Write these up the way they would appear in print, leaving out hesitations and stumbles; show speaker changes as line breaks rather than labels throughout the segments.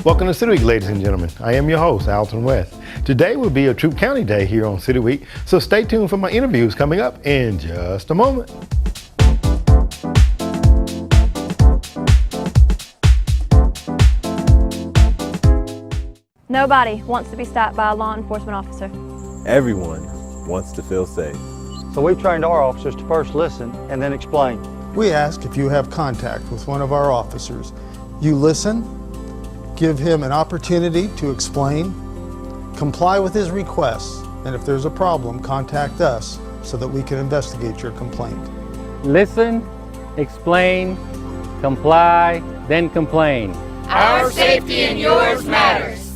Welcome to City Week, ladies and gentlemen. I am your host, Alton West. Today will be a Troop County Day here on City Week, so stay tuned for my interviews coming up in just a moment.
Nobody wants to be stopped by a law enforcement officer.
Everyone wants to feel safe.
So we've trained our officers to first listen and then explain.
We ask if you have contact with one of our officers, you listen, give him an opportunity to explain, comply with his requests, and if there's a problem, contact us so that we can investigate your complaint.
Listen, explain, comply, then complain.
Our safety and yours matters.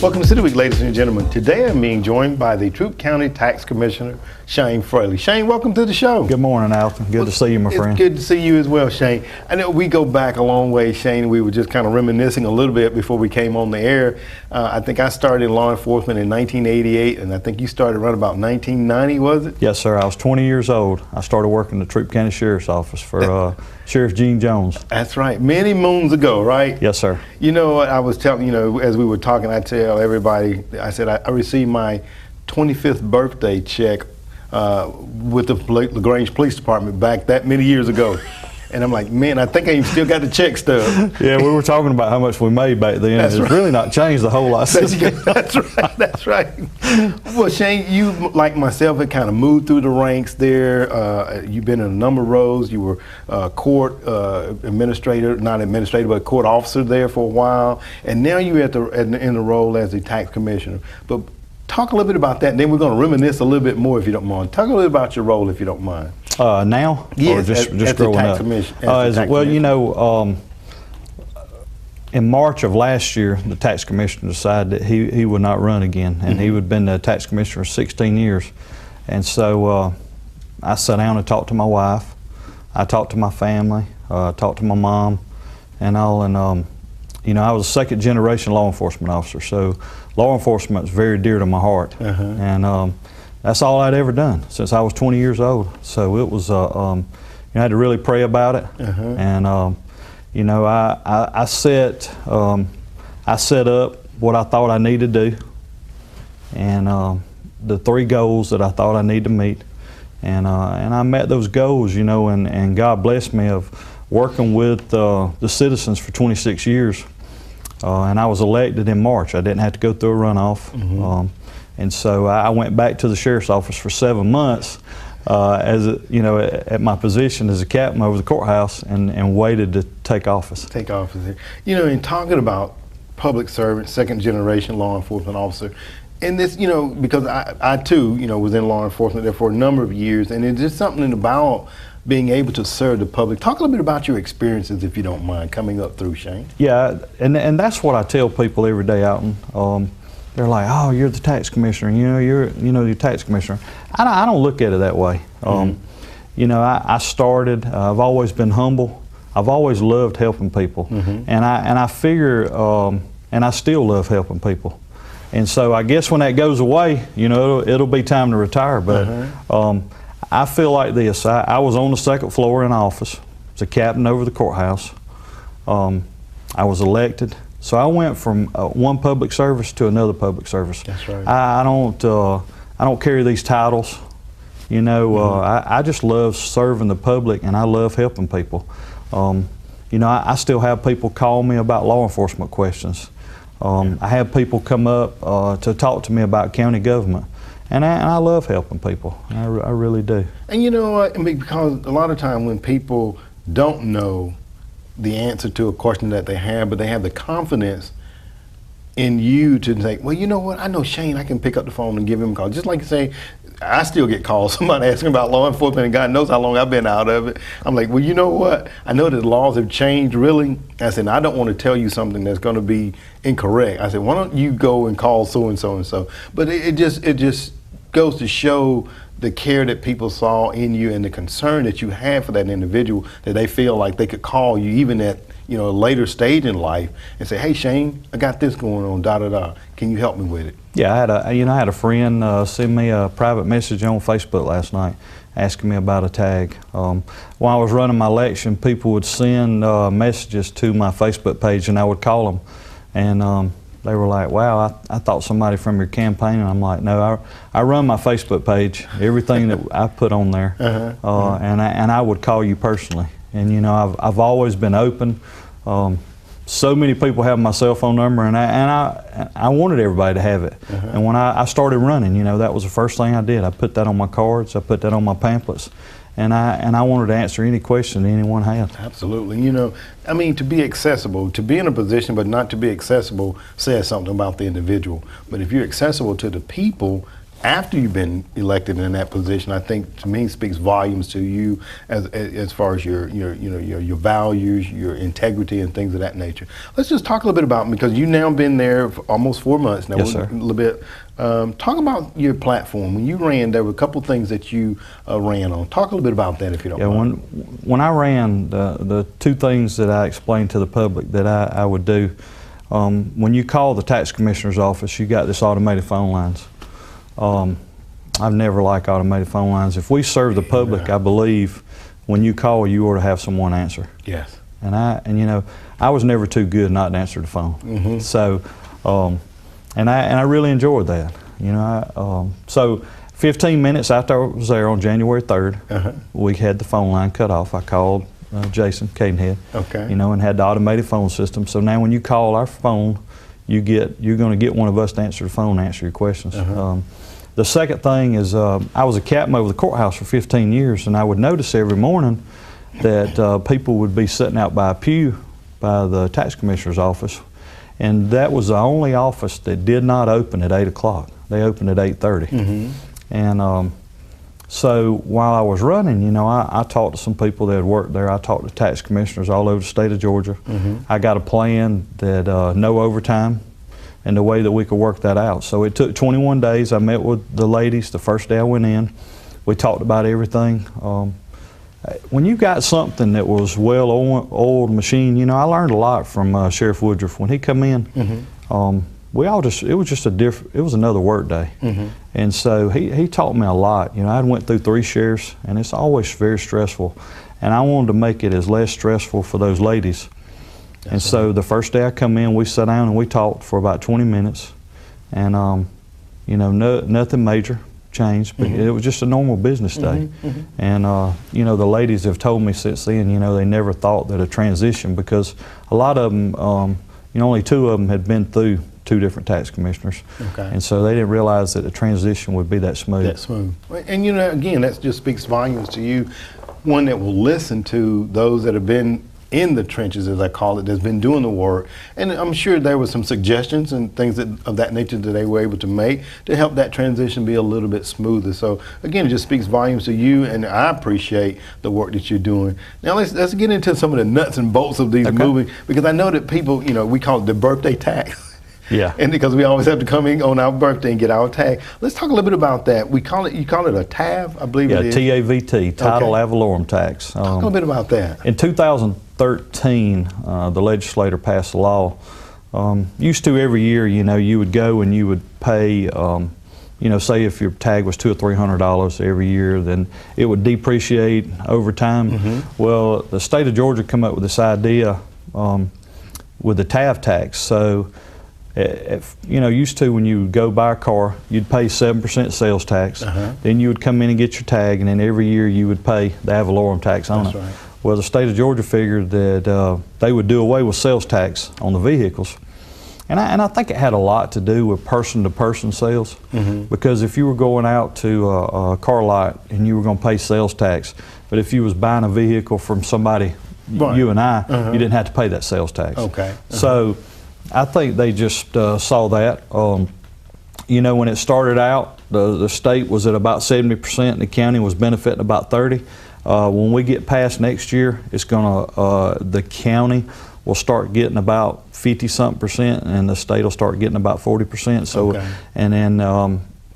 Welcome to City Week, ladies and gentlemen. Today I'm being joined by the Troop County Tax Commissioner, Shane Fraley. Shane, welcome to the show.
Good morning, Alton. Good to see you, my friend.
It's good to see you as well, Shane. I know we go back a long way, Shane. We were just kind of reminiscing a little bit before we came on the air. I think I started in law enforcement in 1988, and I think you started around about 1990, was it?
Yes, sir. I was 20 years old. I started working the Troop County Sheriff's Office for Sheriff Gene Jones.
That's right. Many moons ago, right?
Yes, sir.
You know what I was telling, as we were talking, I tell everybody, I said I received my 25th birthday check with the LaGrange Police Department back that many years ago. And I'm like, man, I think I even still got the check stub.
Yeah, we were talking about how much we made back then. It's really not changed a whole lot since then.
That's right, that's right. Well, Shane, you, like myself, had kind of moved through the ranks there. You've been in a number of roles. You were court administrator, not administrator, but court officer there for a while. And now you're in the role as the tax commissioner. But talk a little bit about that, and then we're going to reminisce a little bit more if you don't mind. Talk a little bit about your role if you don't mind.
Now?
Yes,
or just growing up? In March of last year, the tax commissioner decided that he would not run again, and he had been the tax commissioner for 16 years. And so I sat down and talked to my wife. I talked to my family, talked to my mom, and all. And I was a second generation law enforcement officer, so law enforcement is very dear to my heart. And that's all I'd ever done since I was 20 years old. So it was, I had to really pray about it. And, I set up what I thought I needed to do, and the 3 goals that I thought I needed to meet. And I met those goals, and God blessed me of working with the citizens for 26 years. And I was elected in March. I didn't have to go through a runoff. And so I went back to the sheriff's office for 7 months at my position as a captain over the courthouse and waited to take office.
Take office here. In talking about public servant, second generation law enforcement officer, and this, because I too, was in law enforcement there for a number of years, and it's just something about being able to serve the public. Talk a little bit about your experiences, if you don't mind, coming up through, Shane.
Yeah, and that's what I tell people every day, Alton. They're like, oh, you're the tax commissioner, you're the tax commissioner. I don't look at it that way. I started, I've always been humble. I've always loved helping people. And I figure, and I still love helping people. And so I guess when that goes away, it'll be time to retire. But I feel like this. I was on the second floor in office, as a captain over the courthouse. I was elected. So I went from one public service to another public service. That's right. I don't carry these titles. I just love serving the public, and I love helping people. I still have people call me about law enforcement questions. I have people come up to talk to me about county government. And I love helping people. I really do.
And you know what? Because a lot of time when people don't know the answer to a question that they have, but they have the confidence in you to say, well, you know what? I know Shane. I can pick up the phone and give him a call. Just like you say, I still get calls. Somebody asking about law enforcement, and God knows how long I've been out of it. I'm like, well, you know what? I know that the laws have changed, really. I said, I don't want to tell you something that's going to be incorrect. I said, why don't you go and call so and so and so? But it just goes to show the care that people saw in you and the concern that you had for that individual, that they feel like they could call you even at a later stage in life and say, hey Shane, I got this going on, da da da. Can you help me with it?
Yeah, I had a friend send me a private message on Facebook last night asking me about a tag. While I was running my election, people would send messages to my Facebook page and I would call them. And they were like, wow, I thought somebody from your campaign. And I'm like, no, I run my Facebook page, everything that I put on there. And I would call you personally. And I've always been open. So many people have my cell phone number, and I wanted everybody to have it. And when I started running, that was the first thing I did. I put that on my cards, I put that on my pamphlets, and I wanted to answer any question that anyone had.
Absolutely. To be accessible, to be in a position but not to be accessible says something about the individual. But if you're accessible to the people after you've been elected in that position, I think to me speaks volumes to you as far as your values, your integrity, and things of that nature. Let's just talk a little bit about, because you've now been there for almost 4 months now.
Yes, sir.
A little bit. Talk about your platform. When you ran, there were a couple things that you ran on. Talk a little bit about that, if you don't mind.
When I ran, the two things that I explained to the public that I would do, when you call the tax commissioner's office, you got this automated phone lines. I've never liked automated phone lines. If we serve the public, I believe when you call, you ought to have someone answer.
Yes.
And I was never too good not to answer the phone. So, and I really enjoyed that. So 15 minutes after I was there on January 3rd, we had the phone line cut off. I called Jason Cadenhead, and had the automated phone system. So now when you call our phone, you're going to get one of us to answer the phone, answer your questions. The second thing is I was a captain over the courthouse for 15 years, and I would notice every morning that people would be sitting out by a pew by the tax commissioner's office, and that was the only office that did not open at 8 o'clock. They opened at 8:30. And so while I was running, I talked to some people that had worked there. I talked to tax commissioners all over the state of Georgia. I got a plan that no overtime, and the way that we could work that out. So it took 21 days. I met with the ladies the first day I went in. We talked about everything. When you got something that was well-oiled machine, I learned a lot from Sheriff Woodruff. When he come in, it was another work day. And so he taught me a lot. I went through 3 sheriffs, and it's always very stressful. And I wanted to make it as less stressful for those ladies. And so the first day I come in, we sat down and we talked for about 20 minutes. And, nothing major changed, but it was just a normal business day. And, the ladies have told me since then, they never thought that a transition, because a lot of them, only 2 of them had been through 2 different tax commissioners. And so they didn't realize that the transition would be that smooth.
And again, that just speaks volumes to you, one that will listen to those that have been in the trenches, as I call it, that's been doing the work. And I'm sure there were some suggestions and things of that nature that they were able to make to help that transition be a little bit smoother. So again, it just speaks volumes to you, and I appreciate the work that you're doing. Now let's get into some of the nuts and bolts of these moving, because I know that people, we call it the birthday tax.
Yeah.
And because we always have to come in on our birthday and get our tag. Let's talk a little bit about that. You call it a TAV, I believe it is.
Yeah, TAVT, Title Ad Valorem Tax.
Talk a little bit about that.
In 2013, the legislator passed a law. Used to every year, you would go and you would pay, say if your tag was $200 or $300 every year, then it would depreciate over time. Well, the state of Georgia come up with this idea with the TAV tax. So, used to when you would go buy a car, you'd pay 7% sales tax. Then you would come in and get your tag, and then every year you would pay the ad valorem tax on it. Well, the state of Georgia figured that they would do away with sales tax on the vehicles. And I think it had a lot to do with person-to-person sales, because if you were going out to a car lot and you were going to pay sales tax, but if you was buying a vehicle from somebody, you and I, you didn't have to pay that sales tax. So I think they just saw that. When it started out, the state was at about 70% and the county was benefiting about 30%. When we get past next year, it's gonna the county will start getting about 50-something% and the state will start getting about 40%. So, and then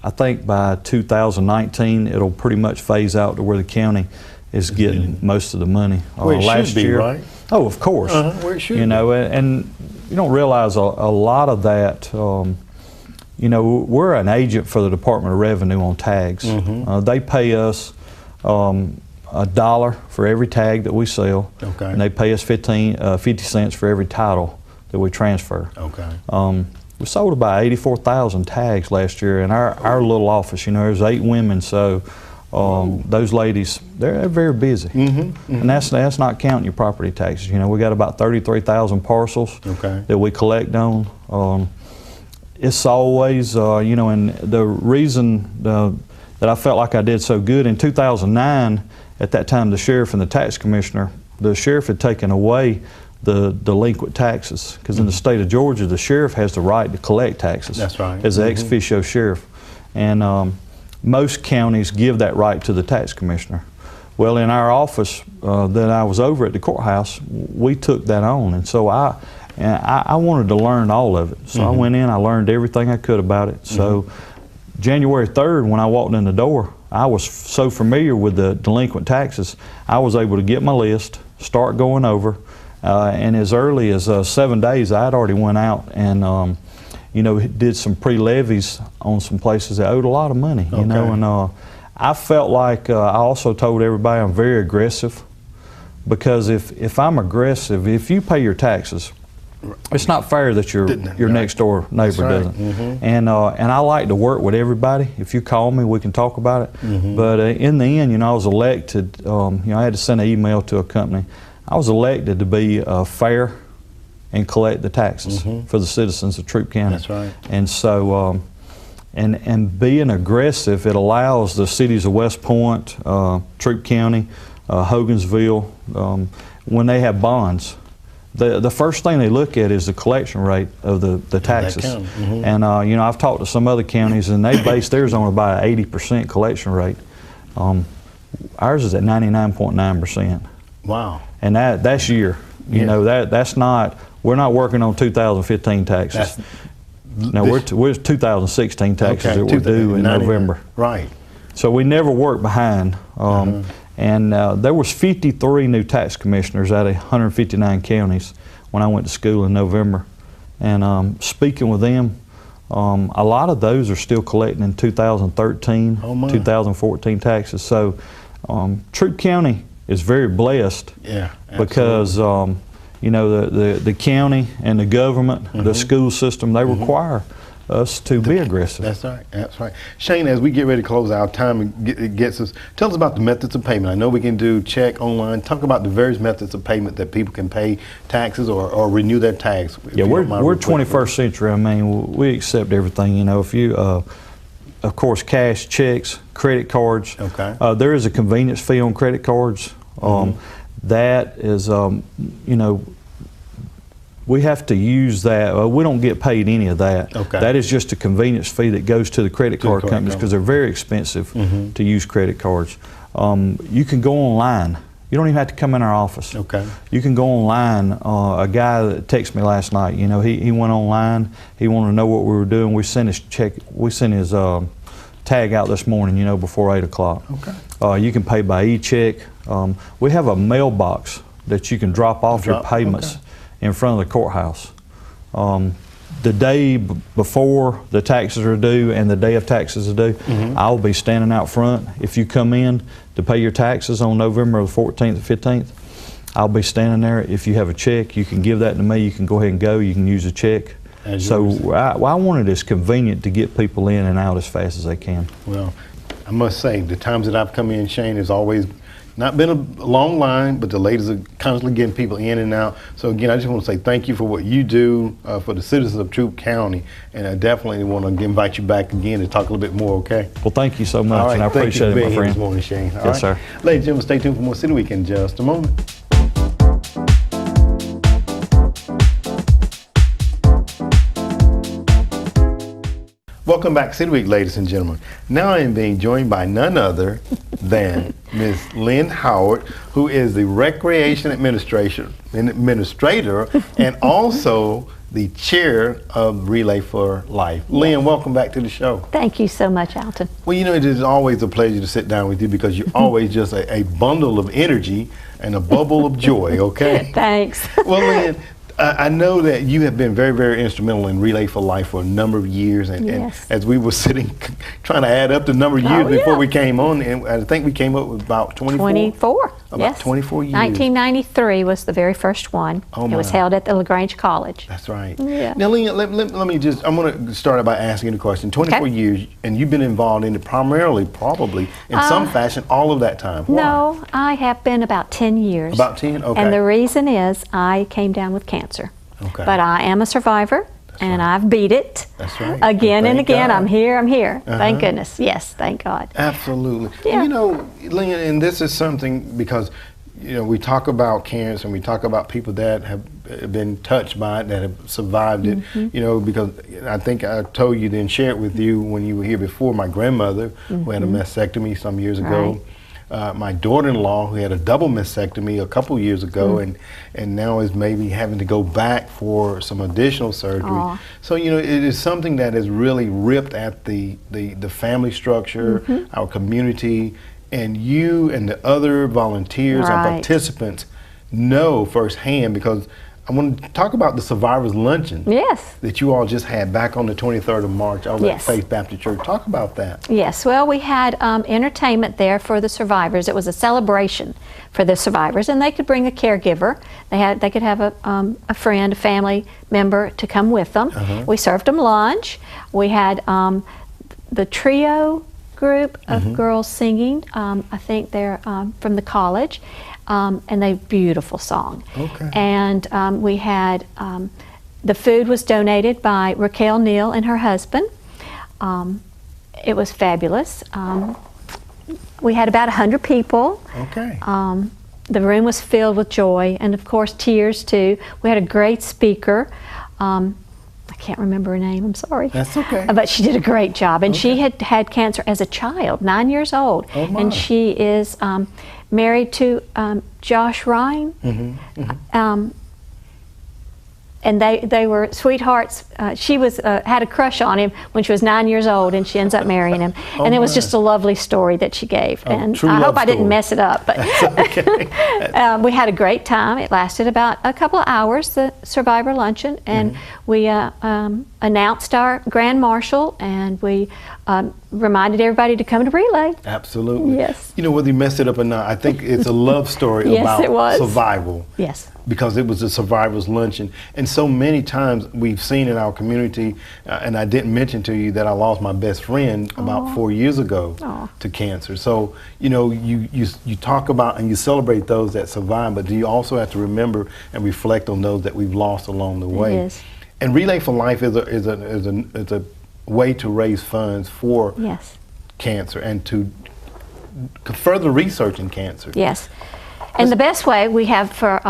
I think by 2019 it'll pretty much phase out to where the county is getting most of the money.
Well, it
last
should be,
year,
right?
Oh, of course.
Where it should
you know, and you don't realize a lot of that. You know, we're an agent for the Department of Revenue on tags. They pay us $1 for every tag that we sell, and they pay us 50 cents for every title that we transfer. We sold about 84,000 tags last year in our little office. You know, there's 8 women, so those ladies, they're very busy. And that's not counting your property taxes. You know, we got about 33,000 parcels that we collect on. It's always, you know, and the reason that I felt like I did so good, in 2009, at that time, the sheriff and the tax commissioner, the sheriff had taken away the delinquent taxes, because in the state of Georgia, the sheriff has the right to collect taxes.
That's right.
As an ex officio sheriff. And most counties give that right to the tax commissioner. Well, in our office that I was over at the courthouse, we took that on, and so I wanted to learn all of it. So I went in, I learned everything I could about it. So January 3rd, when I walked in the door, I was so familiar with the delinquent taxes, I was able to get my list, start going over, and as early as 7 days, I had already went out and you know, did some pre-levies on some places that owed a lot of money. You know, and I felt like I also told everybody I'm very aggressive, because if I'm aggressive, if you pay your taxes, it's not fair that your next door neighbor doesn't. And I like to work with everybody. If you call me, we can talk about it. But in the end, you know, I was elected. You know, I had to send an email to a company. I was elected to be fair and collect the taxes for the citizens of Troup County.
That's right.
And so, and being aggressive, it allows the cities of West Point, Troup County, Hogansville, when they have bonds, the first thing they look at is the collection rate of the taxes. And you know, I've talked to some other counties, and they base theirs on about an 80% collection rate. Ours is at 99.9%.
Wow.
And that's year. You know, that's not, we're not working on 2015 taxes. No, we're 2016 taxes that we're due in November.
Right.
So we never work behind. And there was 53 new tax commissioners out of 159 counties when I went to school in November. And speaking with them, a lot of those are still collecting in 2013, 2014 taxes. So Troup County is very blessed, because you know, the county and the government, the school system, they require us to be aggressive.
That's right. That's right. Shane, as we get ready to close our time, it gets us. Tell us about the methods of payment. I know we can do check, online. Talk about the various methods of payment that people can pay taxes or renew their tax.
Yeah, we're 21st century. I mean, we accept everything. You know, if you, of course, cash, checks, credit cards. There is a convenience fee on credit cards. That is, you know, we have to use that. We don't get paid any of that. That is just a convenience fee that goes to the credit card companies, because they're very expensive to use credit cards. You can go online. You don't even have to come in our office. You can go online. A guy that texted me last night, you know, he went online. He wanted to know what we were doing. We sent his check. We sent his tag out this morning, you know, before 8 o'clock. You can pay by e-check. We have a mailbox that you can drop off your payments in front of the courthouse. The day before the taxes are due and the day of taxes are due, I'll be standing out front. If you come in to pay your taxes on November the 14th and 15th, I'll be standing there. If you have a check, you can give that to me. You can go ahead and go. You can use a check. So I want it as convenient to get people in and out as fast as they can.
Well, I must say, the times that I've come in, Shane, has always not been a long line, but the ladies are constantly getting people in and out. So again, I just want to say thank you for what you do for the citizens of Troup County, and I definitely want to invite you back again to talk a little bit more, okay?
Well, thank you so much, and I appreciate it, my friend.
This morning, Shane.
Yes, sir.
Ladies and gentlemen, stay tuned for more City Week in just a moment. Welcome back, City Week, ladies and gentlemen. Now I am being joined by none other than Ms. Lynn Howard, who is the Recreation Administrator and also the chair of Relay for Life. Lynn, welcome back to the show.
Thank you so much, Alton.
Well, you know, it is always a pleasure to sit down with you because you're always just a bundle of energy and a bubble of joy, okay?
Thanks.
Well, Lynn, I know that you have been very, very instrumental in Relay for Life for a number of years, and as we were sitting trying to add up the number of years before we came on, and I think we came up with about 24? About 24 years.
1993 was the very first one. It was held at the LaGrange College.
That's right.
Yeah.
Now, Lynn, let me just, I'm going to start out by asking a question. 24 years, and you've been involved in it primarily, probably, in some fashion, all of that time. Why?
No, I have been about 10 years.
About 10? Okay.
And the reason is I came down with cancer.
Okay.
But I am a survivor, and I've beat it.
That's right.
Again and again.
God.
I'm here. Thank goodness. Yes, thank God.
Absolutely.
Yeah.
You know, Lynn, and this is something because, you know, we talk about cancer and we talk about people that have been touched by it, that have survived it, you know, because I think I told you then, share it with you when you were here before, my grandmother who had a mastectomy some years ago. My daughter-in-law who had a double mastectomy a couple years ago and now is maybe having to go back for some additional surgery. So, you know, it is something that has really ripped at the family structure, our community, and you and the other volunteers and participants know firsthand, because I want to talk about the Survivors Luncheon that you all just had back on the 23rd of March over at Faith Baptist Church. Talk about that.
Yes, well, we had entertainment there for the survivors. It was a celebration for the survivors, and they could bring a caregiver. They could have a friend, a family member to come with them. We served them lunch. We had the trio group of girls singing. I think they're from the college. And they beautiful song.
Okay.
And we had the food was donated by Raquel Neal and her husband. It was fabulous. We had about 100 people.
Okay.
The room was filled with joy and of course tears too. We had a great speaker. I can't remember her name, I'm sorry.
That's okay.
But she did a great job. And she had had cancer as a child, 9 years old.
Oh my.
And she is married to Josh Ryan. And they were sweethearts. She was had a crush on him when she was 9 years old, and she ends up marrying him. And it was just a lovely story that she gave. And I hope I didn't mess it up. But we had a great time. It lasted about a couple of hours, the Survivor Luncheon, and we announced our Grand Marshal, and we reminded everybody to come to Relay.
Absolutely.
Yes.
You know, whether you messed it up or not, I think it's a love story about survival.
Yes.
Because it was a Survivors Luncheon. And so many times we've seen in our community, and I didn't mention to you that I lost my best friend about 4 years ago to cancer. So, you know, you talk about and you celebrate those that survive, but do you also have to remember and reflect on those that we've lost along the way?
Yes.
And Relay for Life is a way to raise funds for cancer and to further research in cancer.
Yes. And the best way we have for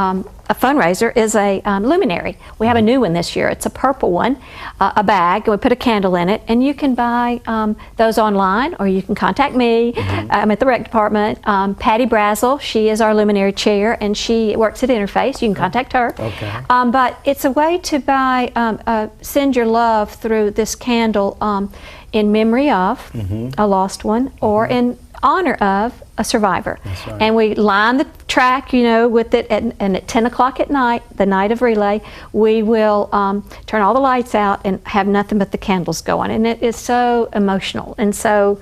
a fundraiser is a luminary. We have a new one this year. It's a purple one, a bag, and we put a candle in it, and you can buy those online, or you can contact me. I'm at the rec department. Patty Brazel, she is our luminary chair, and she works at Interface. You can contact her.
Okay.
But it's a way to buy, send your love through this candle in memory of a lost one, or in honor of a survivor.
That's right.
And we line the track, you know, with it, and at 10 o'clock at night, the night of Relay, we will turn all the lights out and have nothing but the candles going. And it is so emotional and so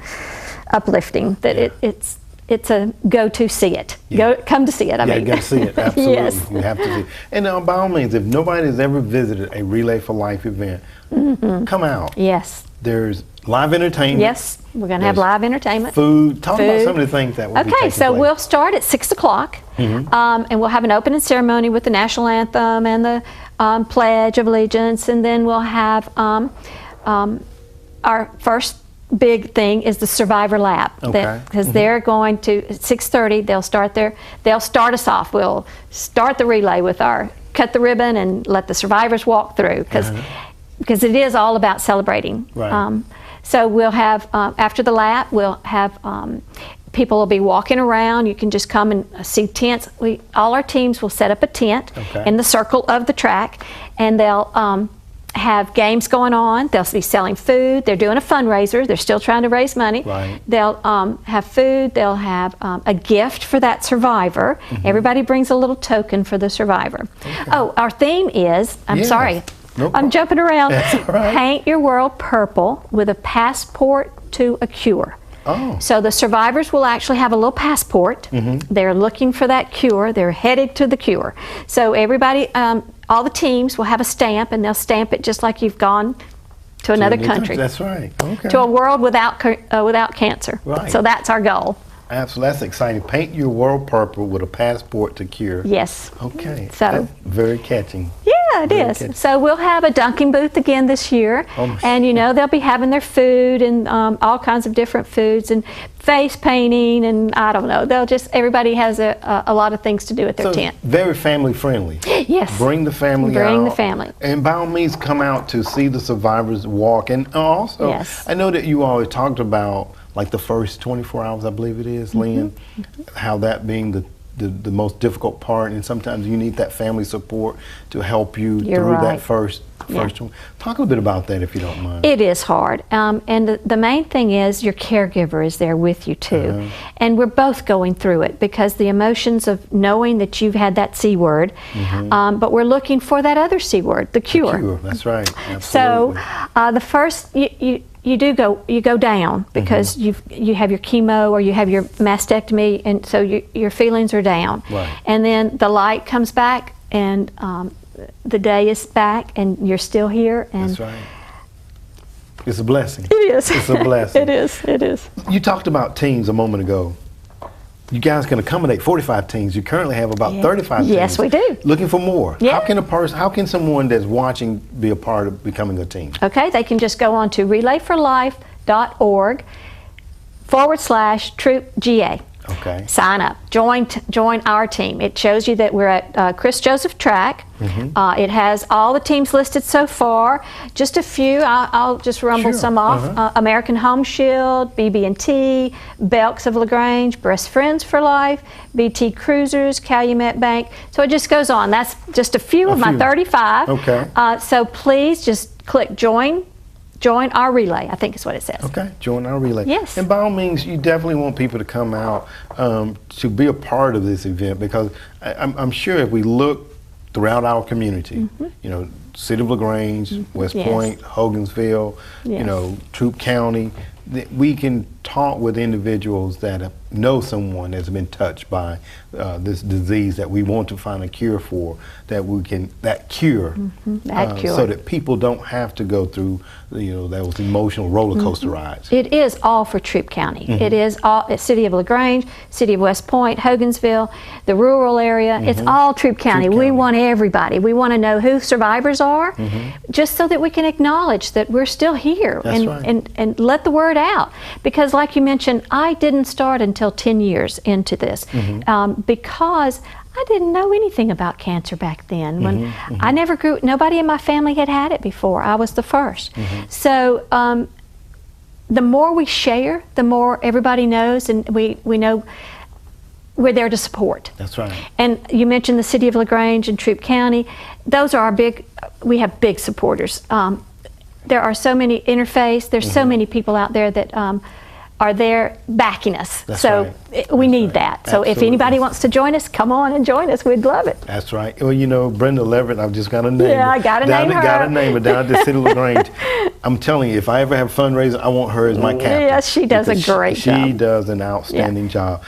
uplifting that it's a go to see it. Come to see it, I mean.
You got to see it, absolutely.
Yes.
You have to see it. And by all means, if nobody has ever visited a Relay for Life event, come out.
Yes.
There's live entertainment.
Yes, we're going to have live entertainment.
Talk about some of the things that will be taking place.
So we'll start at 6 o'clock, and we'll have an opening ceremony with the national anthem and the Pledge of Allegiance, and then we'll have our first big thing is the Survivor Lab. Because they're going to, at 6:30, they'll start us off. We'll start the relay with our cut the ribbon and let the survivors walk through, because it is all about celebrating.
Right.
So we'll have, after the lap, we'll have People will be walking around. You can just come and see tents. All our teams will set up a tent in the circle of the track, and they'll have games going on. They'll be selling food. They're doing a fundraiser. They're still trying to raise money.
Right.
They'll have food. They'll have a gift for that survivor. Everybody brings a little token for the survivor. Oh, our theme is, I'm sorry, I'm jumping around. Paint your world purple with a passport to a cure.
Oh.
So the survivors will actually have a little passport. They're looking for that cure. They're headed to the cure. So everybody, all the teams will have a stamp, and they'll stamp it just like you've gone to another country.
That's right. Okay.
To a world without cancer.
Right.
So that's our goal.
Absolutely. That's exciting. Paint your world purple with a passport to cure.
Yes.
Okay.
So
that's very catching.
Yeah, it is. So we'll have a dunking booth again this year, and they'll be having their food and all kinds of different foods and face painting, and I don't know. Everybody has a lot of things to do at their tent.
Very family friendly.
Yes.
Bring the family out.
Bring the family.
And by all means, come out to see the survivors walk. And also, I know that you always talked about like the first 24 hours, I believe it is, Lynn, how that being the most difficult part, and sometimes you need that family support to help you through that first one. Talk a little bit about that if you don't mind.
It is hard, and the main thing is your caregiver is there with you too, and we're both going through it because the emotions of knowing that you've had that C word, but we're looking for that other C word, the cure.
The cure, that's right. Absolutely.
So the first you go down because you have your chemo or you have your mastectomy, and so your feelings are down.
Right.
And then the light comes back, and the day is back, and you're still here. And
that's right. It's a blessing.
It is.
It's a blessing.
It is. It is.
You talked about teams a moment ago. You guys can accommodate 45 teams. You currently have about 35 teams.
Yes, we do.
Looking for more.
Yeah.
How can someone that's watching be a part of becoming a team?
Okay, they can just go on to relayforlife.org/troopga.
Okay.
Sign up. Join our team. It shows you that we're at Chris Joseph Track. It has all the teams listed so far. Just a few. I'll just rumble some off. American Home Shield, BB&T, Belks of LaGrange, Breast Friends for Life, BT Cruisers, Calumet Bank. So it just goes on. That's just a few of my 35.
Okay.
So please just click join our relay, I think is what it says.
Okay, join our relay.
Yes.
And by all means, you definitely want people to come out to be a part of this event, because I'm sure if we look throughout our community, City of LaGrange, West Point, Hogansville, Troup County, we can talk with individuals that know someone that's been touched by this disease that we want to find a cure for, that cure, so that people don't have to go through those emotional roller coaster rides.
It is all for Troup County. It is all City of LaGrange, City of West Point, Hogansville, the rural area. It's all Troup County. We want everybody. We want to know who survivors are, just so that we can acknowledge that we're still here.
That's right.
and let the word out. Because like you mentioned, I didn't start until 10 years into this, because I didn't know anything about cancer back then. When I never grew, nobody in my family had it before. I was the first. So the more we share, the more everybody knows, and we know we're there to support.
That's right.
And you mentioned the City of LaGrange and Troup County. Those are we have big supporters. There are so many interface, there's so many people out there that are there backing us.
That's
so we need that. So if anybody wants to join us, come on and join us. We'd love it.
That's right. Well, Brenda Leverett, I've just got a name.
Yeah, I got to name her.
Got a name, but down at the City of LaGrange. I'm telling you, if I ever have a fundraiser, I want her as my captain.
Yes, she does a great job.
She does an outstanding job.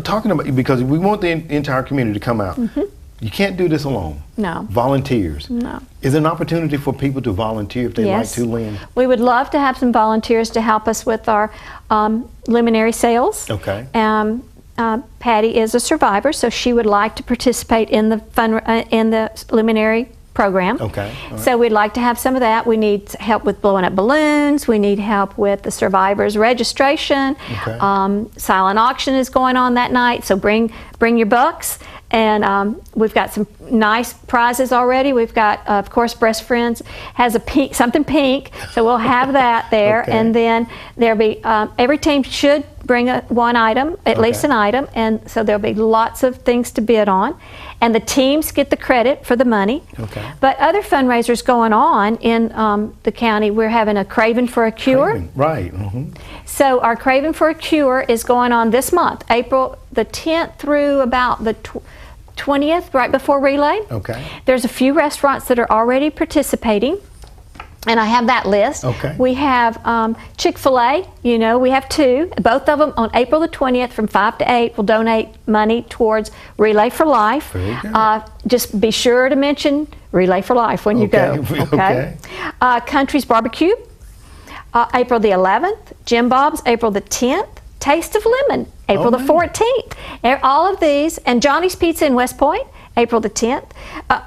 Talking about, because we want the entire community to come out. You can't do this alone.
No.
Volunteers.
No.
Is there an opportunity for people to volunteer if they'd like to, Lynn?
We would love to have some volunteers to help us with our luminary sales.
Okay.
Patty is a survivor, so she would like to participate in the luminary program.
Okay. Right.
So we'd like to have some of that. We need help with blowing up balloons. We need help with the survivors registration.
Okay.
Silent auction is going on that night, so bring bring your books, and we've got some nice prizes already. We've got, of course, Breast Friends has a something pink, so we'll have that there.
Okay.
And then there'll be, every team should bring one item, at least an item, and so there'll be lots of things to bid on. And the teams get the credit for the money.
Okay.
But other fundraisers going on in the county, we're having a Craving for a Cure.
Craving, right. Mm-hmm.
So our Craving for a Cure is going on this month, April the 10th through about the 20th, right before Relay.
Okay.
There's a few restaurants that are already participating, and I have that list.
Okay.
We have Chick-fil-A, we have 2. Both of them on April the 20th from 5 to 8 will donate money towards Relay for Life.
Very good.
Just be sure to mention Relay for Life when you go.
Okay.
Country's Barbecue, April the 11th. Jim Bob's, April the 10th. Taste of Lemon, April the 14th. All of these, and Johnny's Pizza in West Point, April the 10th,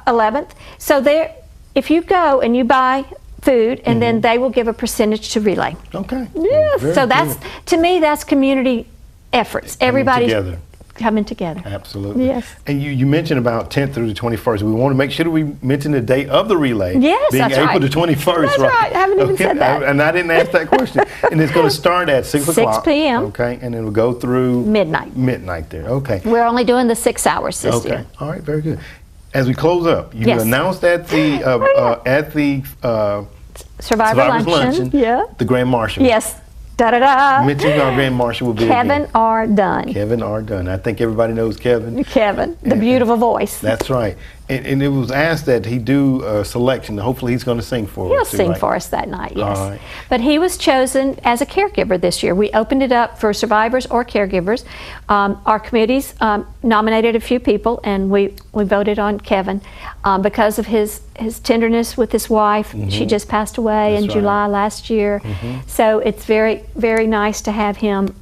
11th. So there, if you go and you buy food, and then they will give a percentage to Relay.
Okay.
Yes.
Very
So that's,
good.
to me, that's community efforts. Everybody's
together.
coming together.
Absolutely.
Yes.
And you mentioned about 10th through the 21st. We want to make sure that we mention the date of the relay.
Yes,
being
that's
April
right.
the 21st.
That's right. I haven't even said that.
And I didn't ask that question. And it's going to start at 6 o'clock.
6 p.m.
Okay. And it'll go through
Midnight.
Midnight there. Okay.
We're only doing the 6 hours this
Okay.
year.
All right. Very good. As we close up, you
Yes.
announced at the
Survivor Luncheon. Yeah.
the Grand Marshal.
Yes. Da-da-da.
Mentioning our Grand Marshal will be
Kevin
again.
R. Dunn.
Kevin R. Dunn. I think everybody knows Kevin.
Kevin, the beautiful voice.
That's right. And it was asked that he do a selection. Hopefully he's going to sing for
He'll
us. too,
sing
right?
for us that night, yes.
All right.
But he was chosen as a caregiver this year. We opened it up for survivors or caregivers. Our committees nominated a few people, and we voted on Kevin because of his tenderness with his wife. She just passed away in
That's right.
July last year. So it's very, very nice to have him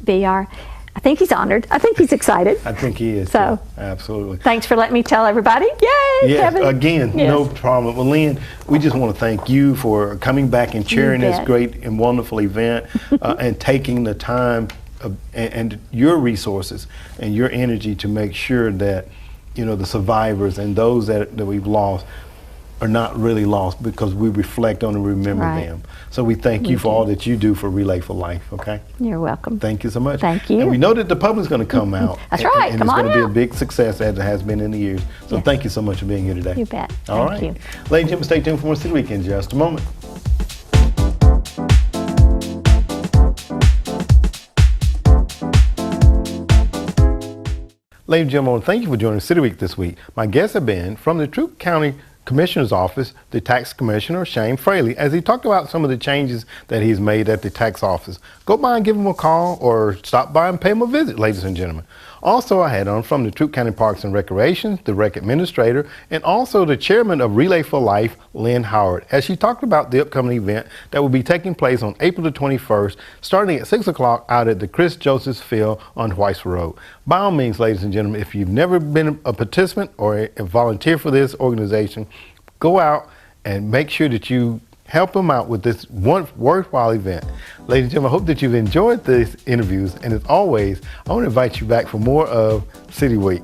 be our, I think he's honored. I think he's excited.
I think he is.
So,
too. Absolutely.
Thanks for letting me tell everybody. Yay,
Yes,
Kevin.
again,
Yes.
no problem. Well, Lynn, we just want to thank you for coming back and chairing this
bet.
great and wonderful event and taking the time and your resources and your energy to make sure that, the survivors and those that we've lost are not really lost because we reflect on and remember
Right.
them. So we thank you for all that you do for Relay for Life, okay?
You're welcome.
Thank you so much.
Thank you.
And we know that the public's going to come out.
That's right.
And
Come
it's
on
going to be a
out.
big success as it has been in the years. So
Yes.
thank you so much for being here today.
You bet.
All
Thank
right.
you.
Ladies and gentlemen, stay tuned for more City Week in just a moment. Ladies and gentlemen, thank you for joining City Week this week. My guests have been from the Troup County Commissioner's Office, the Tax Commissioner, Shane Fraley, as he talked about some of the changes that he's made at the tax office. Go by and give him a call or stop by and pay him a visit, ladies and gentlemen. Also, I had on from the Troup County Parks and Recreation, the rec administrator, and also the chairman of Relay for Life, Lynn Howard, as she talked about the upcoming event that will be taking place on April the 21st, starting at 6 o'clock out at the Chris Josephs Field on Whites Road. By all means, ladies and gentlemen, if you've never been a participant or a volunteer for this organization, go out and make sure that you help them out with this one worthwhile event. Ladies and gentlemen, I hope that you've enjoyed these interviews, and as always, I want to invite you back for more of City Week.